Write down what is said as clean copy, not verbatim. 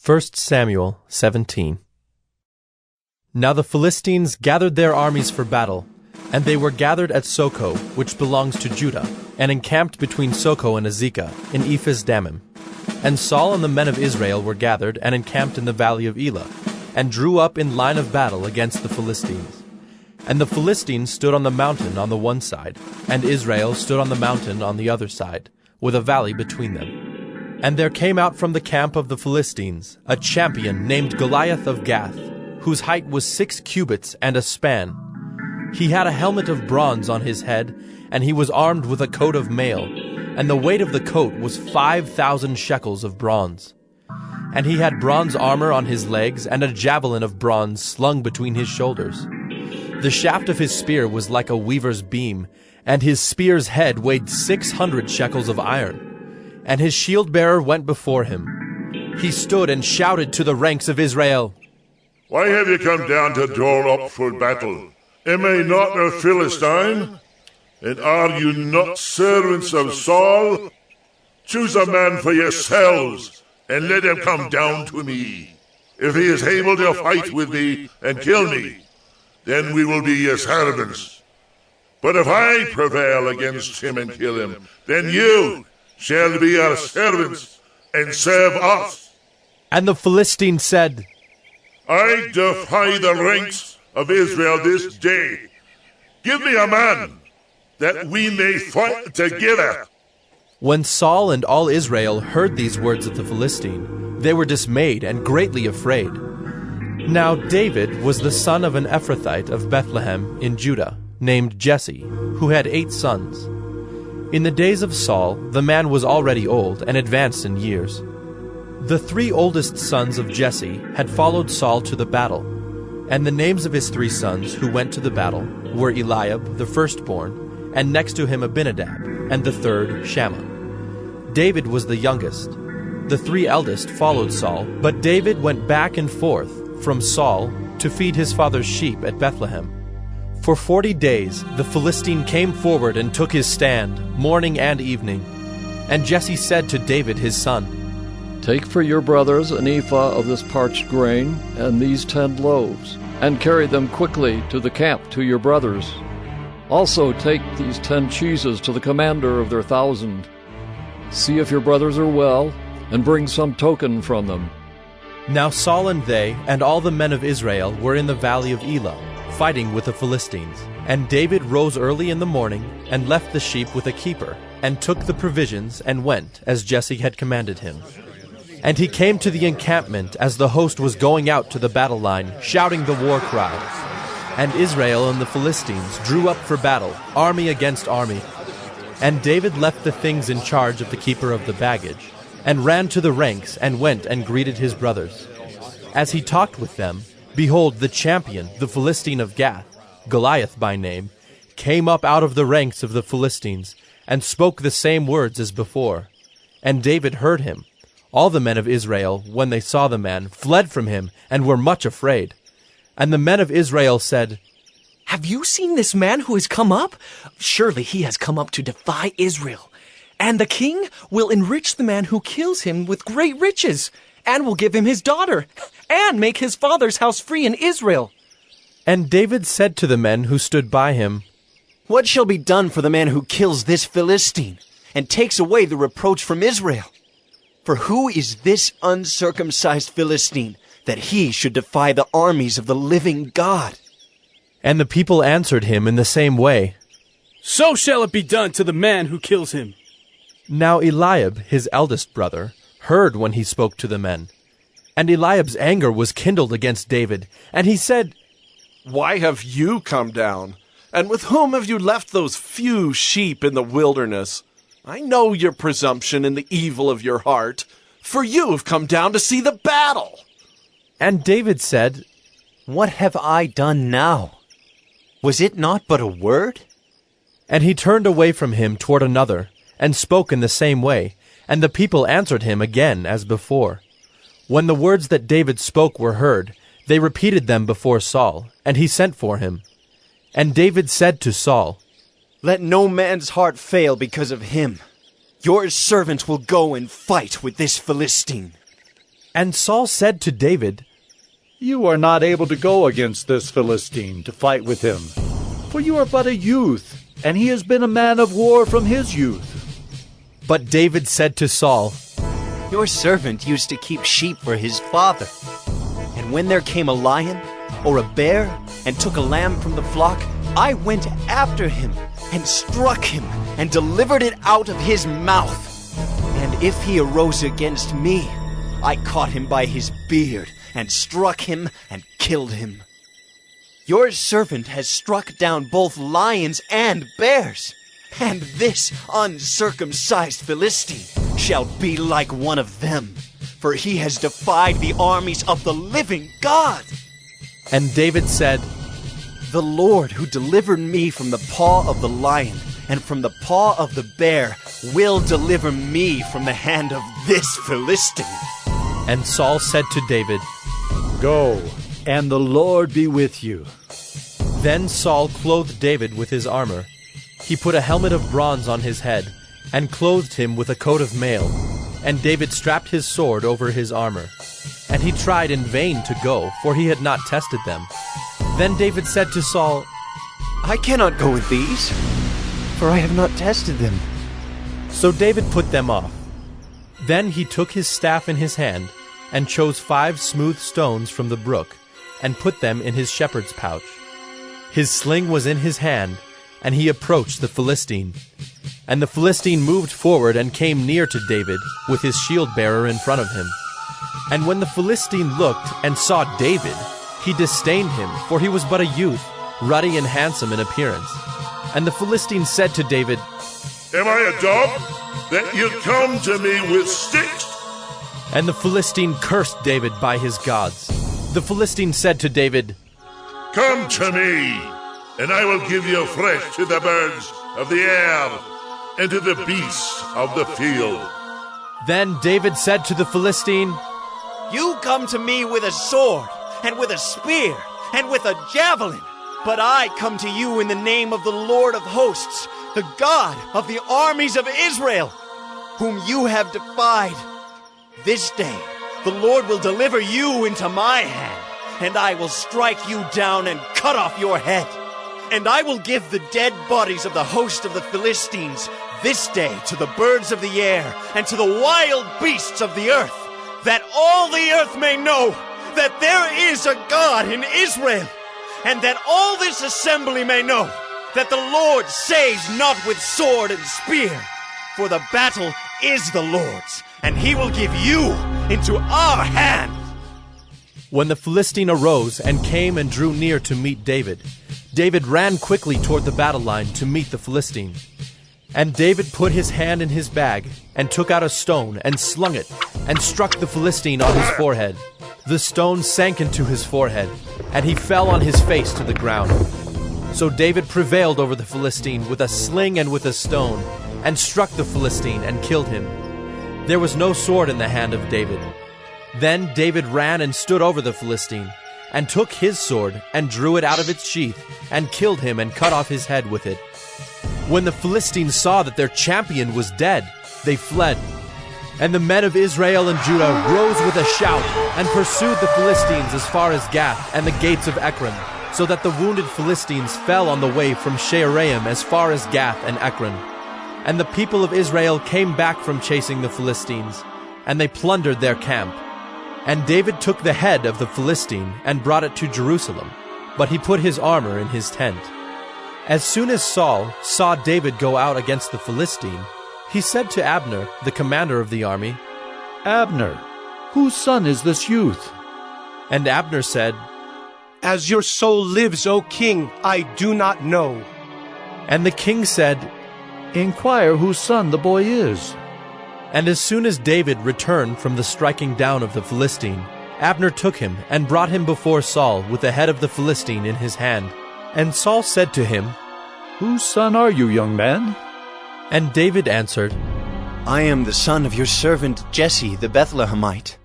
1 Samuel 17. Now the Philistines gathered their armies for battle, and they were gathered at Soko, which belongs to Judah, and encamped between Soko and Azekah, in Ephes-dammim. And Saul and the men of Israel were gathered and encamped in the valley of Elah, and drew up in line of battle against the Philistines. And the Philistines stood on the mountain on the one side, and Israel stood on the mountain on the other side, with a valley between them. And there came out from the camp of the Philistines a champion named Goliath of Gath, whose height was 6 cubits and a span. He had a helmet of bronze on his head, and he was armed with a coat of mail, and the weight of the coat was 5,000 shekels of bronze. And he had bronze armor on his legs, and a javelin of bronze slung between his shoulders. The shaft of his spear was like a weaver's beam, and his spear's head weighed 600 shekels of iron. And his shield-bearer went before him. He stood and shouted to the ranks of Israel, "Why have you come down to draw up for battle? Am I not a Philistine? And are you not servants of Saul? Choose a man for yourselves, and let him come down to me. If he is able to fight with me and kill me, then we will be your servants. But if I prevail against him and kill him, then you shall be our servants and serve us." And the Philistine said, "I defy the ranks of Israel this day. Give me a man, that we may fight together." When Saul and all Israel heard these words of the Philistine, they were dismayed and greatly afraid. Now David was the son of an Ephrathite of Bethlehem in Judah, named Jesse, who had 8 sons. In the days of Saul, the man was already old and advanced in years. The 3 oldest sons of Jesse had followed Saul to the battle, and the names of his 3 sons who went to the battle were Eliab, the firstborn, and next to him Abinadab, and the third Shammah. David was the youngest. The 3 eldest followed Saul, but David went back and forth from Saul to feed his father's sheep at Bethlehem. For 40 days the Philistine came forward and took his stand, morning and evening. And Jesse said to David his son, "Take for your brothers an ephah of this parched grain and these 10 loaves, and carry them quickly to the camp to your brothers. Also take these 10 cheeses to the commander of their 1,000. See if your brothers are well, and bring some token from them." Now Saul and they and all the men of Israel were in the valley of Elah, fighting with the Philistines. And David rose early in the morning, and left the sheep with a keeper, and took the provisions, and went, as Jesse had commanded him. And he came to the encampment as the host was going out to the battle line, shouting the war cry. And Israel and the Philistines drew up for battle, army against army. And David left the things in charge of the keeper of the baggage, and ran to the ranks, and went and greeted his brothers. As he talked with them, behold, the champion, the Philistine of Gath, Goliath by name, came up out of the ranks of the Philistines, and spoke the same words as before. And David heard him. All the men of Israel, when they saw the man, fled from him, and were much afraid. And the men of Israel said, "Have you seen this man who has come up? Surely he has come up to defy Israel. And the king will enrich the man who kills him with great riches, and will give him his daughter, and make his father's house free in Israel." And David said to the men who stood by him, "What shall be done for the man who kills this Philistine, and takes away the reproach from Israel? For who is this uncircumcised Philistine, that he should defy the armies of the living God?" And the people answered him in the same way, "So shall it be done to the man who kills him." Now Eliab, his eldest brother, heard when he spoke to the men. And Eliab's anger was kindled against David, and he said, "Why have you come down? And with whom have you left those few sheep in the wilderness? I know your presumption and the evil of your heart, for you have come down to see the battle." And David said, "What have I done now? Was it not but a word?" And he turned away from him toward another, and spoke in the same way, and the people answered him again as before. When the words that David spoke were heard, they repeated them before Saul, and he sent for him. And David said to Saul, "Let no man's heart fail because of him. Your servant will go and fight with this Philistine." And Saul said to David, You are not able to go against this Philistine to fight with him, for you are but a youth, and he has been a man of war from his youth. But David said to Saul, Your servant used to keep sheep for his father. And when there came a lion or a bear and took a lamb from the flock, I went after him and struck him and delivered it out of his mouth. And if he arose against me, I caught him by his beard and struck him and killed him. Your servant has struck down both lions and bears, and this uncircumcised Philistine shall be like one of them, for he has defied the armies of the living God. And David said, The Lord who delivered me from the paw of the lion and from the paw of the bear will deliver me from the hand of this Philistine. And Saul said to David, Go, and the Lord be with you. Then Saul clothed David with his armor. He put a helmet of bronze on his head, and clothed him with a coat of mail. And David strapped his sword over his armor. And he tried in vain to go, for he had not tested them. Then David said to Saul, I cannot go with these, for I have not tested them. So David put them off. Then he took his staff in his hand, and chose 5 smooth stones from the brook, and put them in his shepherd's pouch. His sling was in his hand, and he approached the Philistine. And the Philistine moved forward and came near to David, with his shield-bearer in front of him. And when the Philistine looked and saw David, he disdained him, for he was but a youth, ruddy and handsome in appearance. And the Philistine said to David, Am I a dog, that you come to me with sticks? And the Philistine cursed David by his gods. The Philistine said to David, Come to me, and I will give you flesh to the birds of the air and to the beasts of the field. Then David said to the Philistine, You come to me with a sword, and with a spear, and with a javelin. But I come to you in the name of the Lord of hosts, the God of the armies of Israel, whom you have defied. This day the Lord will deliver you into my hand, and I will strike you down and cut off your head. And I will give the dead bodies of the host of the Philistines this day to the birds of the air and to the wild beasts of the earth, that all the earth may know that there is a God in Israel, and that all this assembly may know that the Lord saves not with sword and spear, for the battle is the Lord's, and he will give you into our hand. When the Philistine arose and came and drew near to meet David, David ran quickly toward the battle line to meet the Philistine. And David put his hand in his bag, and took out a stone, and slung it, and struck the Philistine on his forehead. The stone sank into his forehead, and he fell on his face to the ground. So David prevailed over the Philistine with a sling and with a stone, and struck the Philistine and killed him. There was no sword in the hand of David. Then David ran and stood over the Philistine, and took his sword, and drew it out of its sheath, and killed him and cut off his head with it. When the Philistines saw that their champion was dead, they fled. And the men of Israel and Judah rose with a shout, and pursued the Philistines as far as Gath and the gates of Ekron, so that the wounded Philistines fell on the way from Shaaraim as far as Gath and Ekron. And the people of Israel came back from chasing the Philistines, and they plundered their camp. And David took the head of the Philistine and brought it to Jerusalem, but he put his armor in his tent. As soon as Saul saw David go out against the Philistine, he said to Abner, the commander of the army, Abner, whose son is this youth? And Abner said, As your soul lives, O king, I do not know. And the king said, Inquire whose son the boy is. And as soon as David returned from the striking down of the Philistine, Abner took him and brought him before Saul with the head of the Philistine in his hand. And Saul said to him, Whose son are you, young man? And David answered, I am the son of your servant Jesse the Bethlehemite.